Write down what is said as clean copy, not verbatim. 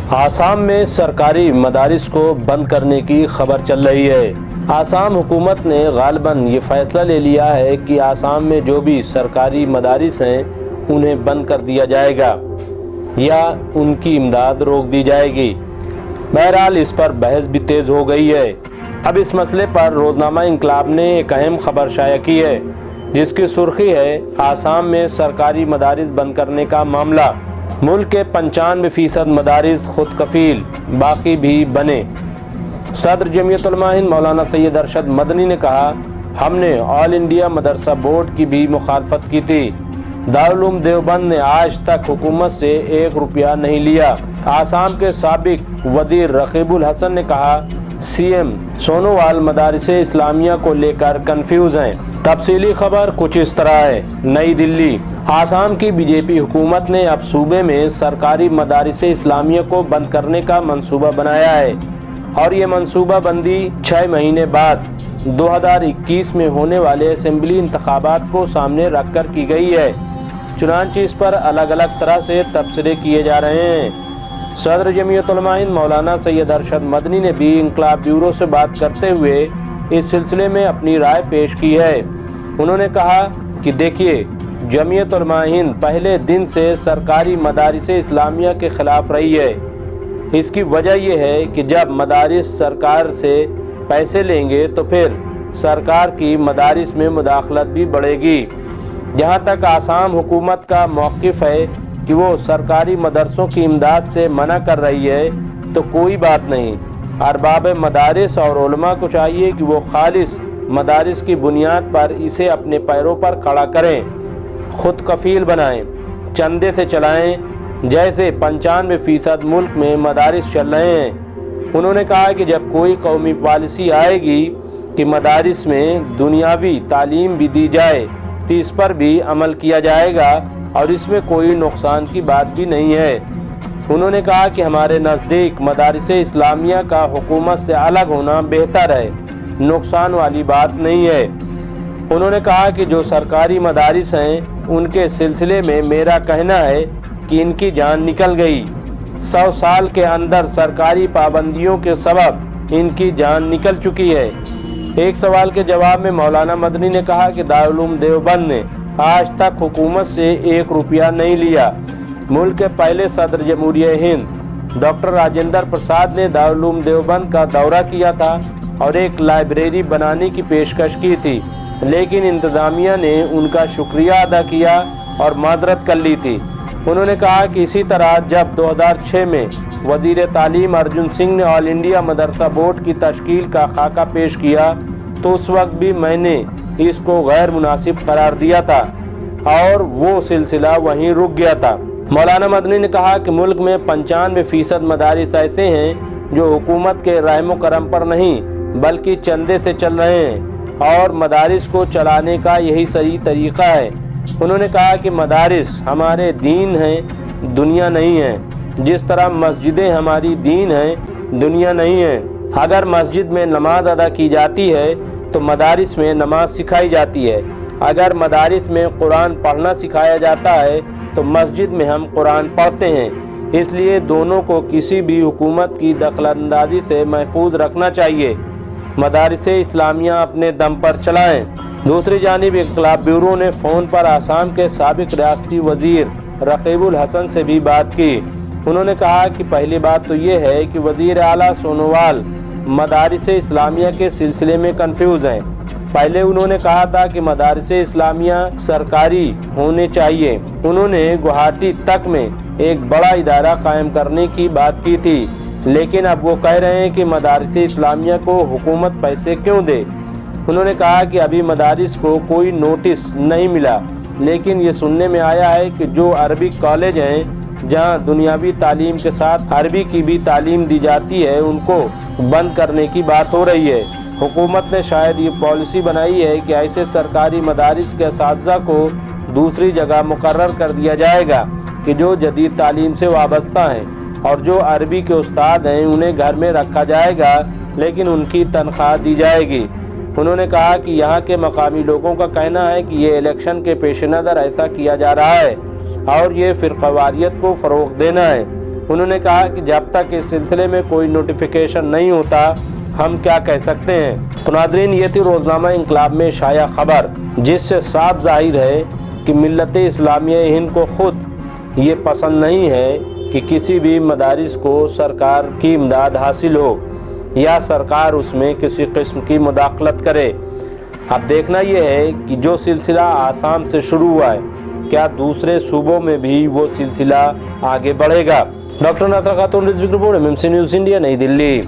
آسام میں سرکاری مدارس کو بند کرنے کی خبر چل رہی ہے۔ آسام حکومت نے غالباً یہ فیصلہ لے لیا ہے کہ آسام میں جو بھی سرکاری مدارس ہیں انہیں بند کر دیا جائے گا یا ان کی امداد روک دی جائے گی۔ بہرحال اس پر بحث بھی تیز ہو گئی ہے۔ اب اس مسئلے پر روزنامہ انقلاب نے ایک اہم خبر شائع کی ہے جس کی سرخی ہے آسام میں سرکاری مدارس بند کرنے کا معاملہ، ملک کے 95% مدارس خود کفیل، باقی بھی بنے۔ صدر جمعیت علماء ہند مولانا سید ارشد مدنی نے کہا، ہم نے آل انڈیا مدرسہ بورڈ کی بھی مخالفت کی تھی۔ دارالعلوم دیوبند نے آج تک حکومت سے 1 روپیہ نہیں لیا۔ آسام کے سابق وزیر رقیب الحسن نے کہا، سی ایم سونووال مدارس اسلامیہ کو لے کر کنفیوز ہیں۔ تفصیلی خبر کچھ اس طرح ہے۔ نئی دلی، آسام کی بی جے پی حکومت نے اب صوبے میں سرکاری مدارس اسلامیہ کو بند کرنے کا منصوبہ بنایا ہے اور یہ منصوبہ بندی 6 مہینے بعد 2021 میں ہونے والے اسمبلی انتخابات کو سامنے رکھ کر کی گئی ہے۔ چنانچہ اس پر الگ الگ طرح سے تبصرے کیے جا رہے ہیں۔ صدر جمعیت علماء ہند مولانا سید ارشد مدنی نے بھی انقلاب بیورو سے بات کرتے ہوئے اس سلسلے میں اپنی رائے پیش کی ہے۔ انہوں نے کہا کہ دیکھیے، جمعیت علماء ہند پہلے دن سے سرکاری مدارس اسلامیہ کے خلاف رہی ہے۔ اس کی وجہ یہ ہے کہ جب مدارس سرکار سے پیسے لیں گے تو پھر سرکار کی مدارس میں مداخلت بھی بڑھے گی۔ جہاں تک آسام حکومت کا موقف ہے کہ وہ سرکاری مدرسوں کی امداد سے منع کر رہی ہے تو کوئی بات نہیں۔ ارباب مدارس اور علماء کو چاہیے کہ وہ خالص مدارس کی بنیاد پر اسے اپنے پیروں پر کھڑا کریں، خود کفیل بنائیں، چندے سے چلائیں، جیسے 95% ملک میں مدارس چل رہے ہیں۔ انہوں نے کہا کہ جب کوئی قومی پالیسی آئے گی کہ مدارس میں دنیاوی تعلیم بھی دی جائے تو اس پر بھی عمل کیا جائے گا اور اس میں کوئی نقصان کی بات بھی نہیں ہے۔ انہوں نے کہا کہ ہمارے نزدیک مدارس اسلامیہ کا حکومت سے الگ ہونا بہتر ہے، نقصان والی بات نہیں ہے۔ انہوں نے کہا کہ جو سرکاری مدارس ہیں ان کے سلسلے میں میرا کہنا ہے کہ ان کی جان نکل گئی۔ 100 سال کے اندر سرکاری پابندیوں کے سبب ان کی جان نکل چکی ہے۔ ایک سوال کے جواب میں مولانا مدنی نے کہا کہ دارالعلوم دیوبند نے آج تک حکومت سے 1 روپیہ نہیں لیا۔ ملک کے پہلے صدر جمہوریہ ہند ڈاکٹر راجندر پرساد نے دارالعلوم دیوبند کا دورہ کیا تھا اور ایک لائبریری بنانے کی پیشکش کی تھی، لیکن انتظامیہ نے ان کا شکریہ ادا کیا اور معذرت کر لی تھی۔ انہوں نے کہا کہ اسی طرح جب 2006 میں وزیر تعلیم ارجن سنگھ نے آل انڈیا مدرسہ بورڈ کی تشکیل کا خاکہ پیش کیا تو اس وقت بھی میں نے اس کو غیر مناسب قرار دیا تھا اور وہ سلسلہ وہیں رک گیا تھا۔ مولانا مدنی نے کہا کہ ملک میں 95% مدارس ایسے ہیں جو حکومت کے رحم و کرم پر نہیں بلکہ چندے سے چل رہے ہیں اور مدارس کو چلانے کا یہی صحیح طریقہ ہے۔ انہوں نے کہا کہ مدارس ہمارے دین ہیں، دنیا نہیں ہے، جس طرح مسجدیں ہماری دین ہیں، دنیا نہیں ہے۔ اگر مسجد میں نماز ادا کی جاتی ہے تو مدارس میں نماز سکھائی جاتی ہے۔ اگر مدارس میں قرآن پڑھنا سکھایا جاتا ہے تو مسجد میں ہم قرآن پڑھتے ہیں۔ اس لیے دونوں کو کسی بھی حکومت کی دخل اندازی سے محفوظ رکھنا چاہیے۔ مدارس اسلامیہ اپنے دم پر چلائیں۔ دوسری جانب انقلاب بیورو نے فون پر آسام کے سابق ریاستی وزیر رقیب الحسن سے بھی بات کی۔ انہوں نے کہا کہ پہلی بات تو یہ ہے کہ وزیر اعلیٰ سونووال مدارس اسلامیہ کے سلسلے میں کنفیوز ہیں۔ پہلے انہوں نے کہا تھا کہ مدارس اسلامیہ سرکاری ہونے چاہیے۔ انہوں نے گوہاٹی تک میں ایک بڑا ادارہ قائم کرنے کی بات کی تھی، لیکن اب وہ کہہ رہے ہیں کہ مدارس اسلامیہ کو حکومت پیسے کیوں دے۔ انہوں نے کہا کہ ابھی مدارس کو کوئی نوٹس نہیں ملا، لیکن یہ سننے میں آیا ہے کہ جو عربک کالج ہیں جہاں دنیاوی تعلیم کے ساتھ عربی کی بھی تعلیم دی جاتی ہے ان کو بند کرنے کی بات ہو رہی ہے۔ حکومت نے شاید یہ پالیسی بنائی ہے کہ ایسے سرکاری مدارس کے اساتذہ کو دوسری جگہ مقرر کر دیا جائے گا کہ جو جدید تعلیم سے وابستہ ہیں، اور جو عربی کے استاد ہیں انہیں گھر میں رکھا جائے گا لیکن ان کی تنخواہ دی جائے گی۔ انہوں نے کہا کہ یہاں کے مقامی لوگوں کا کہنا ہے کہ یہ الیکشن کے پیش نظر ایسا کیا جا رہا ہے اور یہ فرقہ واریت کو فروغ دینا ہے۔ انہوں نے کہا کہ جب تک اس سلسلے میں کوئی نوٹیفیکیشن نہیں ہوتا ہم کیا کہہ سکتے ہیں۔ تو ناظرین، یہ تھی روزنامہ انقلاب میں شائع خبر، جس سے صاف ظاہر ہے کہ ملت اسلامیہ ہند کو خود یہ پسند نہیں ہے کہ کسی بھی مدارس کو سرکار کی امداد حاصل ہو یا سرکار اس میں کسی قسم کی مداخلت کرے۔ اب دیکھنا یہ ہے کہ جو سلسلہ آسام سے شروع ہوا ہے کیا دوسرے صوبوں میں بھی وہ سلسلہ آگے بڑھے گا۔ ڈاکٹر ناطق خاتون، رپورٹ MMC نیوز انڈیا، نئی دلی۔